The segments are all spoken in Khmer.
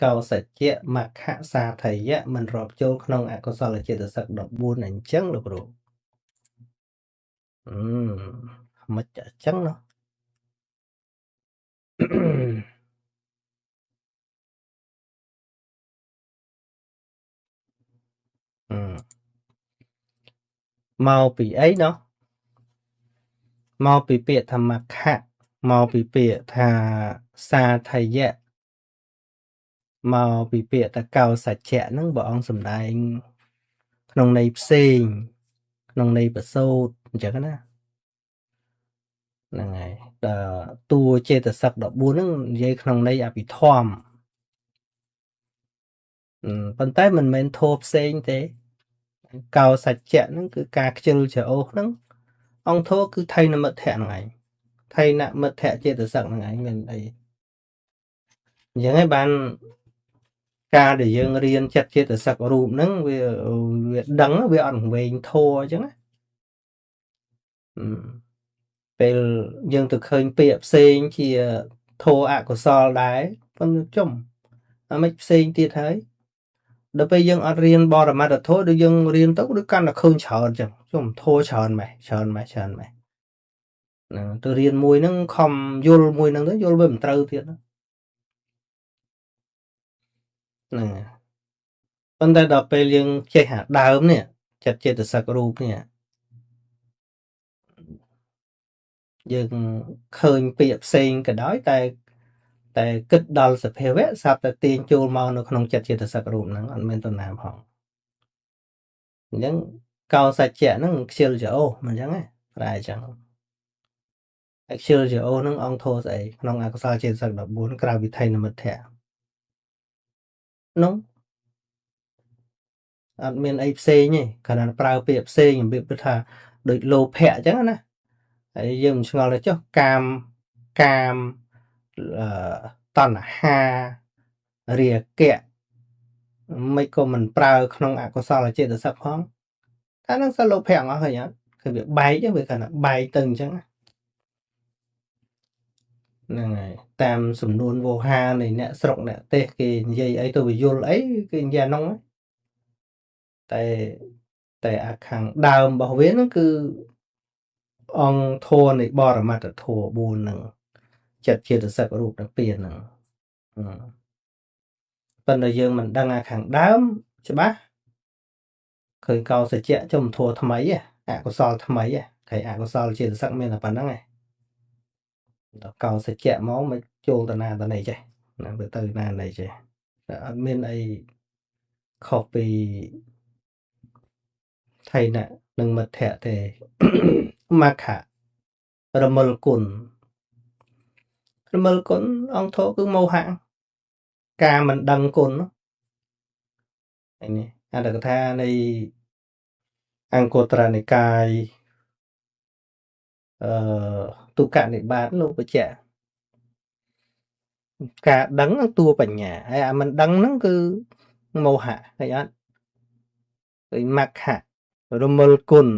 កោសច្ចៈមក្ខសាថយៈមិនរាប់ចូលក្នុងអកុសលចេតសិក14អញ្ចឹងលោកគ្រូមិនអញ្ចឹងណោះមកពីអីណោះមកពីពាក្យថាមក្ខៈមកពីពាក្យថាសាថយៈមកពីពាក្យថាកោសច្ចៈហ្នឹងព្រះអង្គសម្ដែងក្នុងន័យផ្សេងក្នុងន័យប្រសូតអញ្ចឹងណាហ្នឹងហើយដល់តួចេតសិក14ហ្នឹងនិយាយក្នុងន័យអភិធម្មប៉ុន្តែមិនមែនធម៌ផ្សេងទេកោសច្ចៈហ្នឹងគឺការខ្ជិលច្រអូសហ្នឹងអង្គធម៌គឺថៃនមិទ្ធៈហ្នឹងឯងថៃនមិទ្ធៈចេតសិកហ្នឹងឯងមានអីអញ្ចឹងហើយបានការដែលយើងរៀនចិត្តចេតសិករូបហ្នឹងវាដឹងវាអត់វែងធម៌អញ្ចឹងណាពេលយើងទៅឃើញពាក្យផ្សេងជាធម៌អកុសលដែរប៉ុន្តែចំអាមិនផ្សេងទៀតហើយដល់ពេលយើងអត់រៀនបរមត្ថធម៌ដូចយើងរៀនទៅដូចកាន់តែឃើញច្រើនអញ្ចឹងចំធម៌ច្រើនម៉េចហ្នឹងទៅរៀនមួយហ្នឹងខំយល់មួយហ្នឹងទៅយល់វាមិនត្រូវទៀតហ្នឹងប៉ុន្តែដល់ពេលយើងចេះអាដើមនេះចិត្តចេតសិករូបនេះយើងឃើញពាក្យផ្សេងក៏ដោយតែគិតដល់សភាវៈស្រាប់តែទាញចូលមកនៅក្នុងចិត្តចេតសិករូបហ្នឹងអត់មានតំណាផងអញ្ចឹងកោសច្ចៈហ្នឹងខ្ជិលច្រអូសមិនអញ្ចឹងទេប្រែអញ្ចឹងខ្ជិលច្រអូសហ្នឹងអង្គធោស្អីក្នុងអកុសលចេតសិក14ក្រៅវិថីនិមិត្តៈនោះអត់មានអីផ្សេងទេគ្រាន់តែប្រើពាក្យផ្សេងរបៀបថាដូចលោភៈអញ្ចឹងណាហើយយើងមិនឆ្ងល់ទេចុះកាមតណ្ហារាគៈមិនក៏មិនប្រើក្នុងអកុសលចេតសិកផងតែហ្នឹងសិលលោភៈអស់ហើយអត់គឺវាបែកវាគ្រាន់តែបែកទៅអញ្ចឹងហ្នឹងហើយតាមសំនួនវោហានៃអ្នកស្រុកអ្នកទេសគេនិយាយអីទៅវាយល់អីគេនិយាយអាហ្នឹងតែអាខាងដើមរបស់វាហ្នឹងគឺអង្គធម៌នៃបរមត្ថធម៌4ហ្នឹងចិត្តចេតសិករូបទាំងពីរហ្នឹងប៉ុន្តែយើងមិនដឹងអាខាងដើមច្បាស់ឃើញកោសច្ចៈចំធัวថ្មីអកុសលថ្មីគេអកុសលចេតសិកមានតែប៉ុណ្្នឹងឯងដល់កោសច្ចៈមកមិនចូលតាណាតណីចេះណាទៅណាណីចេះអត់មានអីខុសពីថៃណានិងមិត្តៈទេមក្ខៈរមិលគុណអង្គធោគឺមោហៈការមិនដឹងគុណនេះអត្ថកថានៃអង្គត្រនិកាយទុក្ខនិបាតលោកបញ្ជាក់ការដឹងហ្នឹងតួបញ្ញាហើយអាមិនដឹងហ្នឹងគឺមោហៈឃើញអត់គឺមក្ខៈរមិលគុណ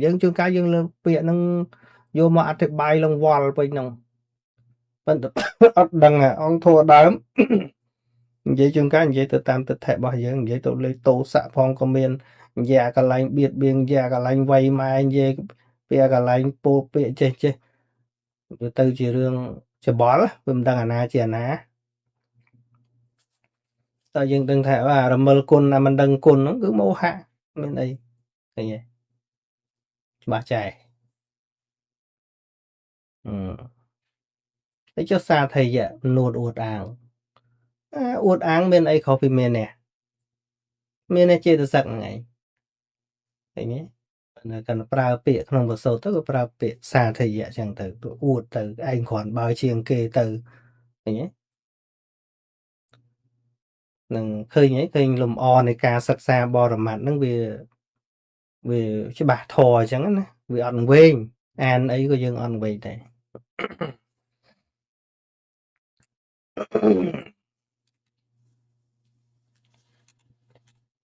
យើងជួនកាលយើងលើពាក្យហ្នឹងយកមកអធិប្បាយលង្វល់ពេញហ្នឹងប៉ុន្តែអត់ដឹងអង្គធัวដើមនិយាយជួនកាលនិយាយទៅតាមទិដ្ឋិរបស់យើងនិយាយទៅលេខតោសៈផងក៏មាននិយាយកន្លែងបៀតបៀននិយាយកន្លែងវៃម៉ែនិយាយពាក្យកន្លែងពោលពាក្យចេះវាទៅជារឿងច្បល់វាមិនដឹងអាណាជាអាណាតែយើងដឹងថារមិលគុណមិនដឹងគុណហ្នឹងគឺមោហៈមានអីឃើញទេច្បាស់ចែតែចុះសាធយៈនួតអួតអាងអួតអាងមានអីខុសពីមាននេះមានចេតសិកហ្នឹងឯងឃើញទេកាន់ប្រើពាក្យក្នុងបទសូត្រទៅក៏ប្រើពាក្យសាធយៈចឹងទៅអួតទៅឯងគ្រាន់បើជាងគេទៅឃើញទេនឹងឃើញលំអនៃការសិក្សាបរមត្ថហ្នឹងវាច្បាស់ធរអញ្ចឹងណាវាអត់វែងអានអីក៏យើងអត់វែងដែរ